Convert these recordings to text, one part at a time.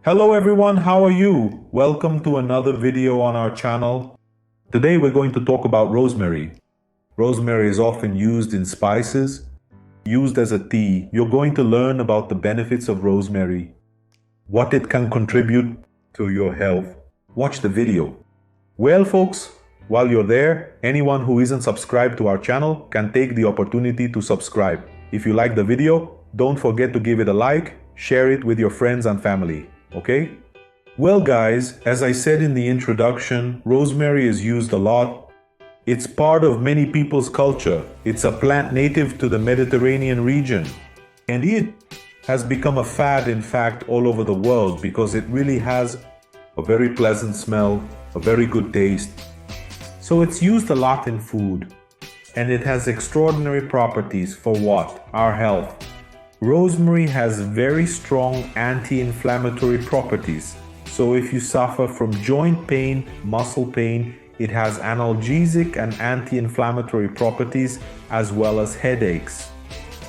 Hello everyone, how are you? Welcome to another video on our channel. Today we're going to talk about rosemary. Rosemary is often used in spices, used as a tea. You're going to learn about the benefits of rosemary, what it can contribute to your health. Watch the video. Well folks, while you're there, anyone who isn't subscribed to our channel can take the opportunity to subscribe. If you like the video, don't forget to give it a like, share it with your friends and family. Okay? Well guys, as I said in the introduction, rosemary is used a lot. It's part of many people's culture. It's a plant native to the Mediterranean region. And it has become a fad, in fact, all over the world because it really has a very pleasant smell, a very good taste. So it's used a lot in food. And it has extraordinary properties for what? Our health. Rosemary has very strong anti-inflammatory properties. So if you suffer from joint pain, muscle pain, it has analgesic and anti-inflammatory properties as well as headaches.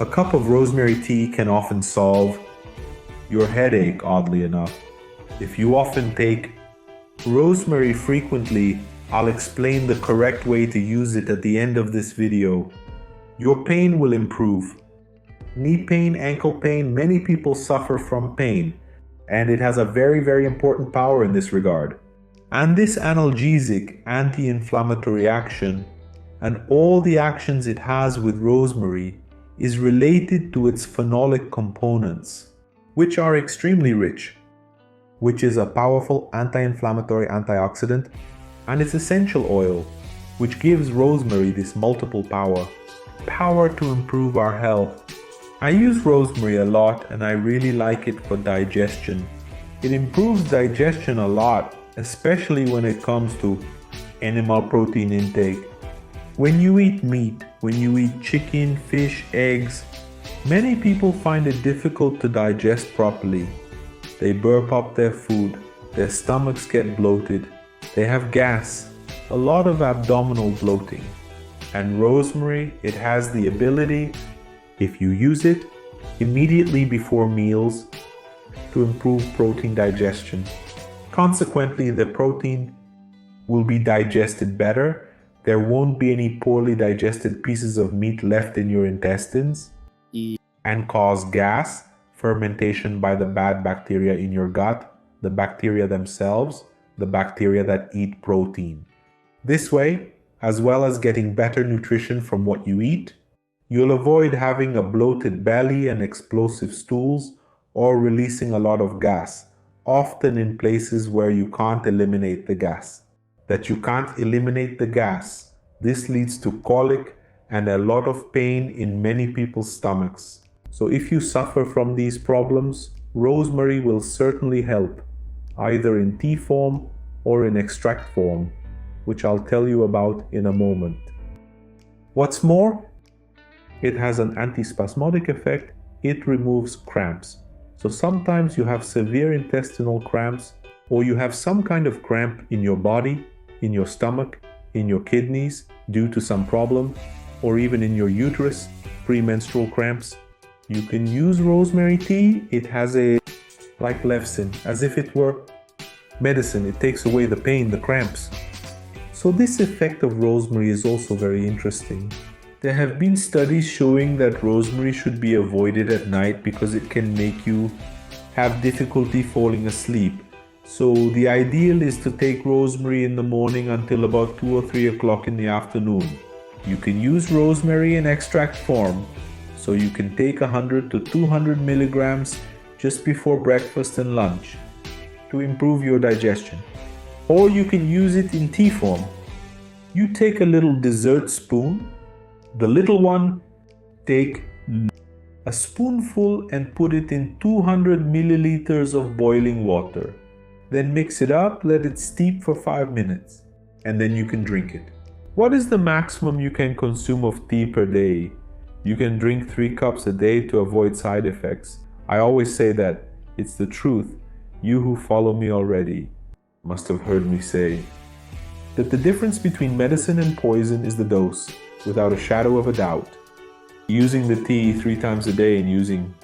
A cup of rosemary tea can often solve your headache, oddly enough. If you often take rosemary frequently, I'll explain the correct way to use it at the end of this video. Your pain will improve. Knee pain, ankle pain, many people suffer from pain, and it has a very important power in this regard. And this analgesic, anti-inflammatory action, and all the actions it has with rosemary, is related to its phenolic components, which are extremely rich, which is a powerful anti-inflammatory antioxidant, and its essential oil, which gives rosemary this multiple power to improve our health. I use rosemary a lot and I really like it for digestion. It improves digestion a lot, especially when it comes to animal protein intake. When you eat meat, when you eat chicken, fish, eggs, many people find it difficult to digest properly. They burp up their food, their stomachs get bloated, they have gas, a lot of abdominal bloating. And rosemary, it has the ability, if you use it immediately before meals, to improve protein digestion. Consequently, the protein will be digested better. There won't be any poorly digested pieces of meat left in your intestines and cause gas, fermentation by the bad bacteria in your gut, the bacteria themselves, the bacteria that eat protein. This way, as well as getting better nutrition from what you eat, you'll avoid having a bloated belly and explosive stools or releasing a lot of gas, often in places where you can't eliminate the gas. That you can't eliminate the gas. This leads to colic and a lot of pain in many people's stomachs. So if you suffer from these problems, rosemary will certainly help, either in tea form or in extract form, which I'll tell you about in a moment. What's more, it has an antispasmodic effect. It removes cramps. So sometimes you have severe intestinal cramps, or you have some kind of cramp in your body, in your stomach, in your kidneys due to some problem, or even in your uterus, premenstrual cramps. You can use rosemary tea. It has like lecithin, as if it were medicine. It takes away the pain, the cramps. So this effect of rosemary is also very interesting. There have been studies showing that rosemary should be avoided at night because it can make you have difficulty falling asleep. So the ideal is to take rosemary in the morning until about 2 or 3 o'clock in the afternoon. You can use rosemary in extract form. So you can take 100 to 200 milligrams just before breakfast and lunch to improve your digestion. Or you can use it in tea form. You take a little dessert spoon. The little one, take a spoonful and put it in 200 milliliters of boiling water. Then mix it up, let it steep for 5 minutes, and then you can drink it. What is the maximum you can consume of tea per day? You can drink 3 cups a day to avoid side effects. I always say that. It's the truth. You who follow me already must have heard me say that the difference between medicine and poison is the dose. Without a shadow of a doubt. Using the tea 3 times a day and using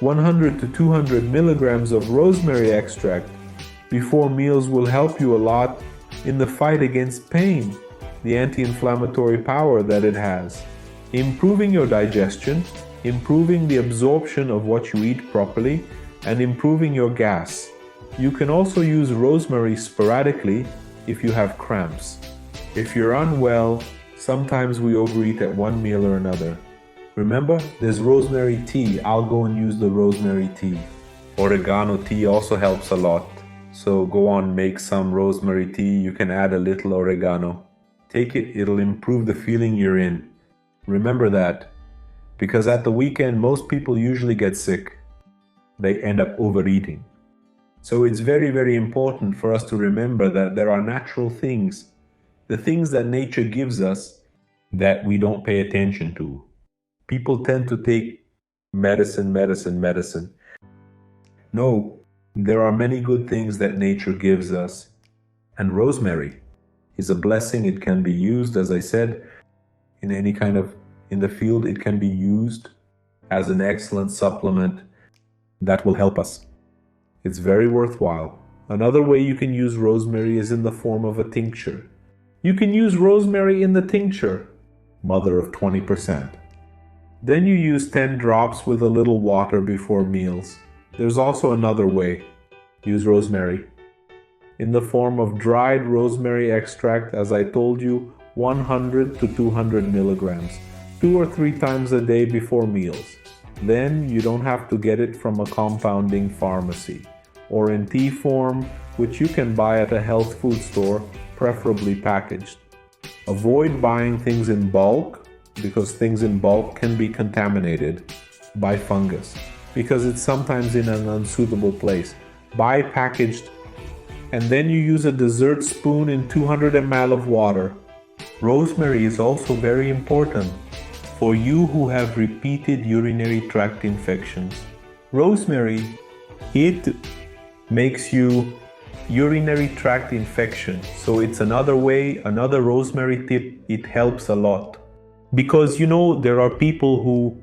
100 to 200 milligrams of rosemary extract before meals will help you a lot in the fight against pain, the anti-inflammatory power that it has, improving your digestion, improving the absorption of what you eat properly, and improving your gas. You can also use rosemary sporadically if you have cramps. If you're unwell, sometimes we overeat at one meal or another. Remember, there's rosemary tea. I'll go and use the rosemary tea. Oregano tea also helps a lot. So go on, make some rosemary tea. You can add a little oregano. Take it, it'll improve the feeling you're in. Remember that, because at the weekend, most people usually get sick. They end up overeating. So it's very, very important for us to remember that there are natural things, the things that nature gives us that we don't pay attention to. People tend to take medicine. No, there are many good things that nature gives us. And rosemary is a blessing. It can be used, as I said, in the field. It can be used as an excellent supplement that will help us. It's very worthwhile. Another way you can use rosemary is in the form of a tincture. You can use rosemary in the tincture, mother of 20%. Then you use 10 drops with a little water before meals. There's also another way. Use rosemary in the form of dried rosemary extract, as I told you, 100 to 200 milligrams, 2 or 3 times a day before meals. Then you don't have to get it from a compounding pharmacy, or in tea form, which you can buy at a health food store, preferably packaged. Avoid buying things in bulk, because things in bulk can be contaminated by fungus, because it's sometimes in an unsuitable place. Buy packaged, and then you use a dessert spoon in 200 ml of water. Rosemary is also very important for you who have repeated urinary tract infections. Rosemary, it makes you urinary tract infection. So it's another way, another rosemary tip. It helps a lot. Because there are people who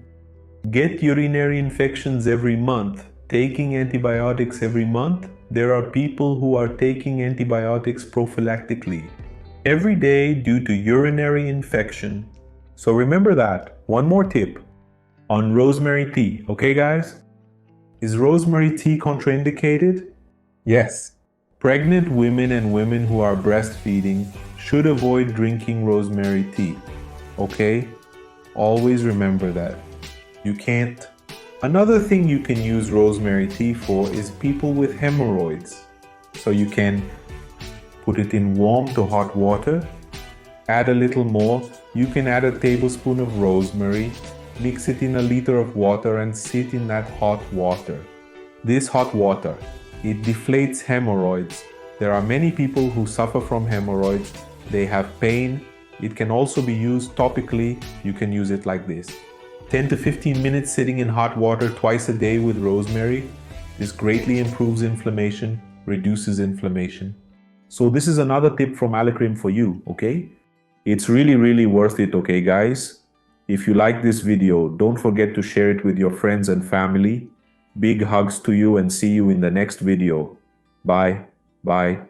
get urinary infections every month, taking antibiotics every month. There are people who are taking antibiotics prophylactically every day due to urinary infection. So remember that. One more tip on rosemary tea, okay guys? Is rosemary tea contraindicated? Yes. Pregnant women and women who are breastfeeding should avoid drinking rosemary tea. Okay? Always remember that. You can't. Another thing you can use rosemary tea for is people with hemorrhoids. So you can put it in warm to hot water, add a little more. You can add a tablespoon of rosemary, mix it in a liter of water and sit in that hot water. This hot water, it deflates hemorrhoids. There are many people who suffer from hemorrhoids. They have pain. It can also be used topically. You can use it like this. 10 to 15 minutes sitting in hot water twice a day with rosemary. This greatly improves inflammation, reduces inflammation. So this is another tip from Alecrim for you, okay? It's really, really worth it, okay guys? If you like this video, don't forget to share it with your friends and family. Big hugs to you and see you in the next video. Bye. Bye.